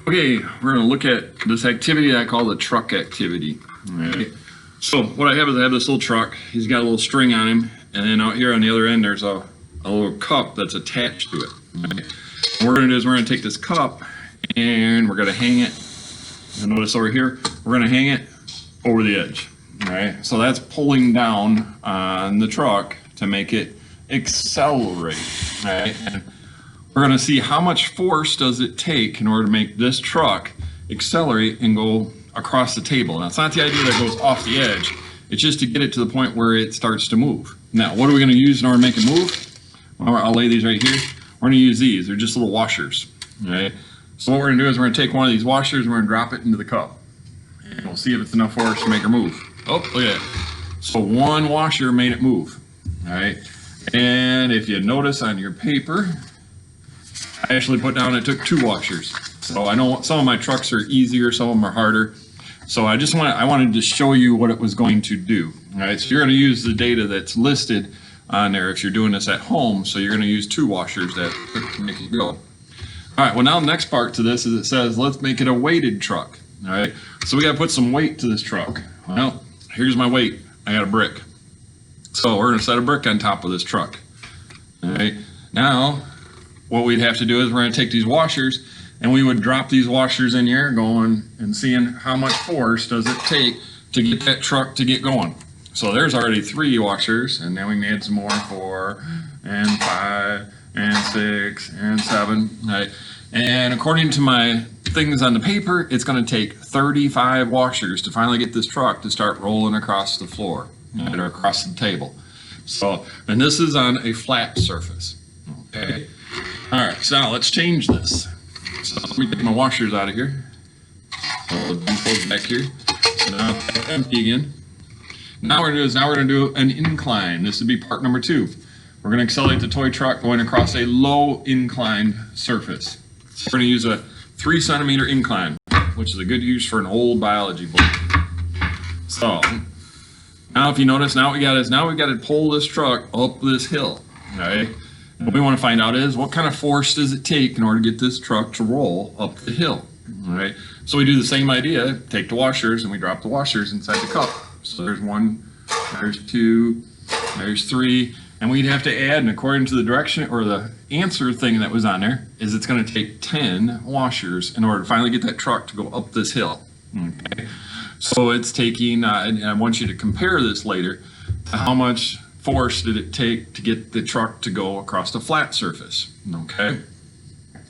Okay, we're going to look at this activity I call the truck activity. All right. So what I have is I have this little truck. He's got a little string on him, and then out here on the other end there's a little cup that's attached to it. Right. What we're going to do is we're going to take this cup and we're going to hang it. You'll notice over here we're going to hang it over the edge. All right. So that's pulling down on the truck to make it accelerate. All right. And we're going to see how much force does it take in order to make this truck accelerate and go across the table. Now, it's not the idea that it goes off the edge. It's just to get it to the point where it starts to move. Now, what are we going to use in order to make it move? Well, I'll lay these right here. We're going to use these. They're just little washers. All right? So what we're going to do is we're going to take one of these washers and we're going to drop it into the cup. And we'll see if it's enough force to make her move. Oh, look at that. So one washer made it move. All right? And if you notice on your paper, I actually put down it took 2 washers. So I know some of my trucks are easier, some of them are harder. So I wanted to show you what it was going to do. All right, so you're going to use the data that's listed on there if you're doing this at home. So you're going to use 2 washers that make it go. All right, well now the next part to this is it says let's make it a weighted truck. All right, so we got to put some weight to this truck. Well, here's my weight. I got a brick. So we're going to set a brick on top of this truck. All right, now what we'd have to do is we're going to take these washers and we would drop these washers in here going and seeing how much force does it take to get that truck to get going. So there's already 3 washers, and then we can add some more, 4 and 5 and 6 and 7. Right? And according to my things on the paper, it's going to take 35 washers to finally get this truck to start rolling across the floor, right, or across the table. So, and this is on a flat surface. Okay. All right, so now let's change this. So let me take my washers out of here. Those back here. So now empty again. Now we're going to do an incline. This would be part number 2. We're going to accelerate the toy truck going across a low inclined surface. So we're going to use a 3 centimeter incline, which is a good use for an old biology book. So now if you notice, now what we got is now we got to pull this truck up this hill. All right. What we want to find out is what kind of force does it take in order to get this truck to roll up the hill. All right. So we do the same idea, take the washers and we drop the washers inside the cup. So there's 1, there's 2, there's 3, and we'd have to add, and according to the direction or the answer thing that was on there, is it's going to take 10 washers in order to finally get that truck to go up this hill. Okay. So it's taking, and I want you to compare this later to how much force did it take to get the truck to go across the flat surface. Okay.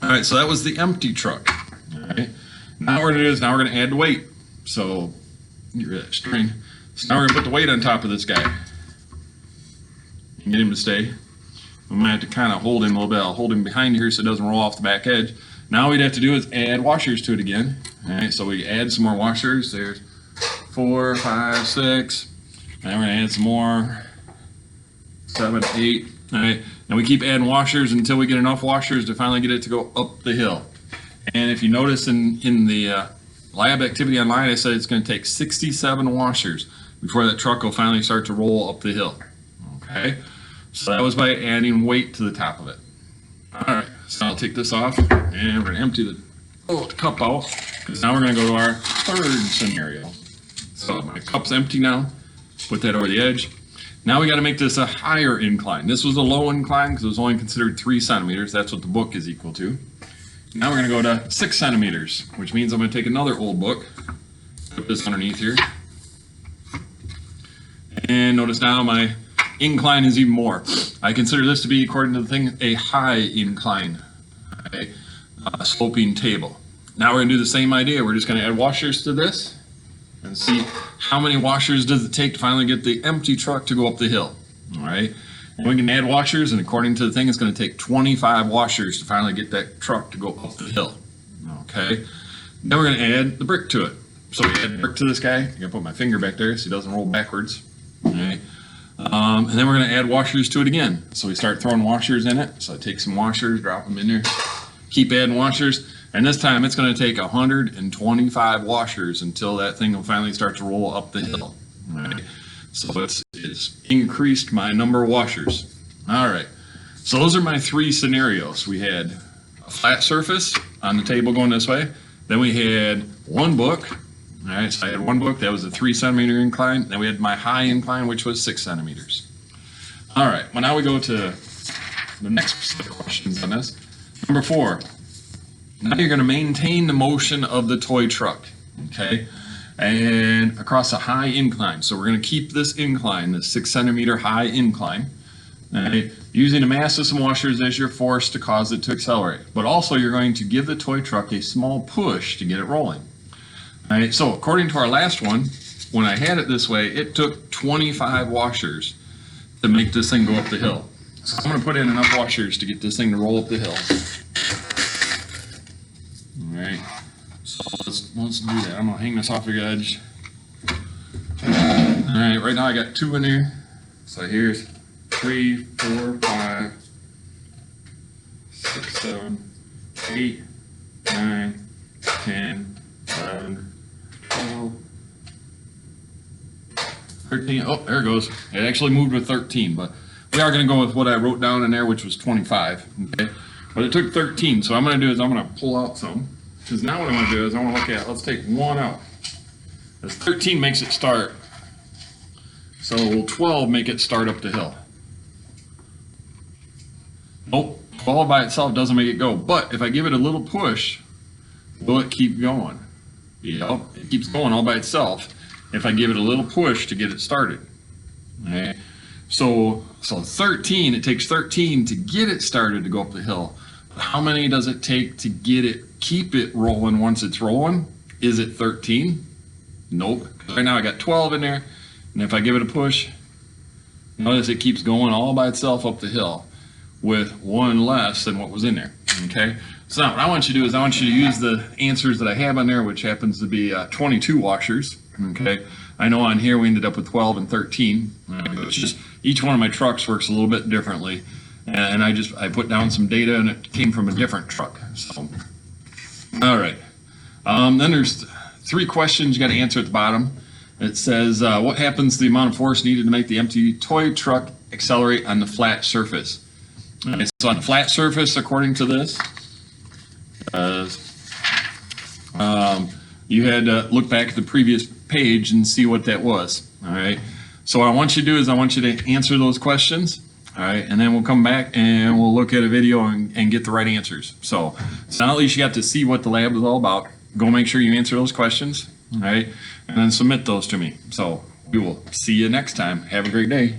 All right, so that was the empty truck. All right. Now what it is, now we're going to add the weight. So get rid of that string. So now we're going to put the weight on top of this guy and get him to stay. We might have to kind of hold him a little bit. I'll hold him behind here so it doesn't roll off the back edge. Now what we'd have to do is add washers to it again. All right, so we add some more washers. There's 4, 5, 6. And then we're going to add some more. 7, 8. All right, and we keep adding washers until we get enough washers to finally get it to go up the hill. And if you notice in the lab activity online, I said it's going to take 67 washers before that truck will finally start to roll up the hill. Okay, so that was by adding weight to the top of it. All right, so I'll take this off and we're going to empty the cup out, because now we're going to go to our 3rd scenario. So my cup's empty now. Put that over the edge. Now we got to make this a higher incline. This was a low incline because it was only considered 3 centimeters. That's what the book is equal to. Now we're going to go to 6 centimeters, which means I'm going to take another old book, put this underneath here. And notice now my incline is even more. I consider this to be, according to the thing, a high incline, a sloping table. Now we're going to do the same idea. We're just going to add washers to this and see how many washers does it take to finally get the empty truck to go up the hill. All right, and we can add washers, and according to the thing, it's going to take 25 washers to finally get that truck to go up the hill. Okay, then we're going to add the brick to it. So we add the brick to this guy. I'm going to put my finger back there so he doesn't roll backwards. All right, and then we're going to add washers to it again. So we start throwing washers in it. So I take some washers, drop them in there, keep adding washers. And this time it's going to take 125 washers until that thing will finally start to roll up the hill. All right. So it's increased my number of washers. All right. So those are my 3 scenarios. We had a flat surface on the table going this way, Then we had one book. All right, so I had one book that was a 3 centimeter incline. Then we had my high incline, which was 6 centimeters. All right, well, now we go to the next set of questions on this. Number 4, now you're going to maintain the motion of the toy truck, okay, and across a high incline. So we're going to keep this incline, the 6 centimeter high incline, okay, using a mass of some washers as your force to cause it to accelerate. But also you're going to give the toy truck a small push to get it rolling. All right, so according to our last one, when I had it this way, it took 25 washers to make this thing go up the hill. So I'm going to put in enough washers to get this thing to roll up the hill. All right, so let's do that. I'm going to hang this off the edge. All right, right now I got 2 in there. So here's 3, 4, 5, 6, 7, 8, 9, 10, 11, 12, 13. Oh, there it goes. It actually moved with 13, but we are going to go with what I wrote down in there, which was 25. Okay, but it took 13. So what I'm going to do is I'm going to pull out some, because now what I want to do is I want to look at, let's take one out. This 13 makes it start. So will 12 make it start up the hill? Nope, 12 by itself doesn't make it go. But if I give it a little push, will it keep going? Yep, it keeps going all by itself if I give it a little push to get it started. Okay. So 13, it takes 13 to get it started to go up the hill. But how many does it take to keep it rolling once it's rolling? Is it 13? Nope. Right now I got 12 in there, and if I give it a push, notice it keeps going all by itself up the hill with one less than what was in there. Okay. So now what I want you to do is I want you to use the answers that I have on there, which happens to be 22 washers. Okay. I know on here we ended up with 12 and 13. It's just each one of my trucks works a little bit differently, and I put down some data and it came from a different truck. So, all right. Then there's 3 questions you got to answer at the bottom. It says, what happens to the amount of force needed to make the empty toy truck accelerate on the flat surface? Okay, so on the flat surface, according to this, you had to look back at the previous page and see what that was. All right. So what I want you to do is I want you to answer those questions. All right. And then we'll come back and we'll look at a video and get the right answers. So now at least you got to see what the lab is all about. Go make sure you answer those questions. All right. And then submit those to me. So we will see you next time. Have a great day.